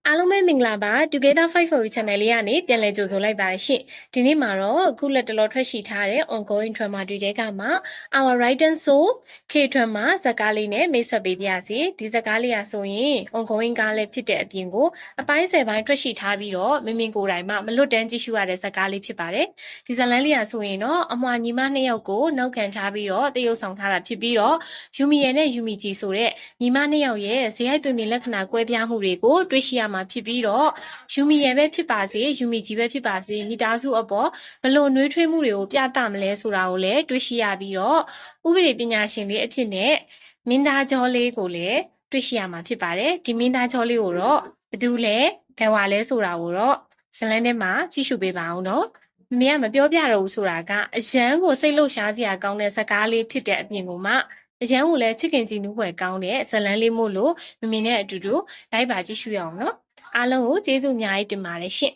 အားလုံးပဲမင်္ဂလာပါ Together 5 for You Channel လေးကနေပြန်လည်ကြိုဆိုလိုက်ပါတယ်ရှင်ဒီနေ့မှာတော့အခုလက်တလောထွက်ရှိထားတဲ့ ongoing drama တွေတဲကမှ Our Right and Soul K drama ဇာတ်ကားလေးနဲ့မိတ်ဆက်ပေးပါရစေဒီဇာတ်ကားလေးอ่ะဆိုရင် ongoing ကားလေးဖြစ်တဲ့အပြင်ကိုအပိုင်း10ပိုင်းထွက်ရှိထားပြီးတော့မင်းကိုယ်တိုင်မှမလွတ်တမ်းကြည့်ရှုရတဲ့ဇာတ်ကားလေးဖြစ်ပါတယ်ဒီဇာတ်လမ်းလေးอ่ะဆိုရင်တော့အမွာညီမနှစ်ယောက်ကိုနောက်ခံထားပြီးတော့တရုပ်ဆောင်ထားတာဖြစ်ပြီးတော့ယူမီရဲ့နဲ့ယူမီဂျီဆိုတဲ့ညီမနှစ်ယောက်ရဲ့ဇေယျသွင်ပြင်လက္ခဏာကွဲပြားမှုတွေကိုတွေ့ရှိရမှာဖြစ်ပြီးတော့ယူမီရဲ့ပဲဖြစ်ပါစေယူမီဂျီပဲဖြစ်ပါစေမိသားစုအပေါ်ဘလို့နှွေးထွေးမှုတွေကိုပြသမလဲဆိုတာကိုလည်းတွေ့ရှိရပြီးတော့ဥပဒေပညာရှင်လေးအဖြစ်နဲ့မင်းသားကျော်လေးကိုလည်းတွေ့ရှိရမှာဖြစ်ပါတယ်ဒီမင်းသားကျော်လေးကိုတော့ဘယ်သူလဲဘယ်ဝါလဲဆိုတာကိုတော့ဇလန်းထဲမှာကြည့်ရှုပေးပါအောင်နော်မင်းကမပြောပြတော့ဘူးဆိုတာကအရန်ကိုစိတ်လှုပ်ရှားစရာကောင်းတဲ့ဇာတ်ကားလေးဖြစ်တဲ့အပြင်ကိုမှအရန်ကိုလည်းချစ်ခင်ကြည်နူးဖွယ်ကောင်းတဲ့ဇလန်းလေးမို့လို့မင်းနဲ့အတူတူလိုက်ပါကြည့်ရှုရအောင်နော်အားလုံးကိုကျေးဇူးအများကြီးတင်ပါတယ်ရှင့်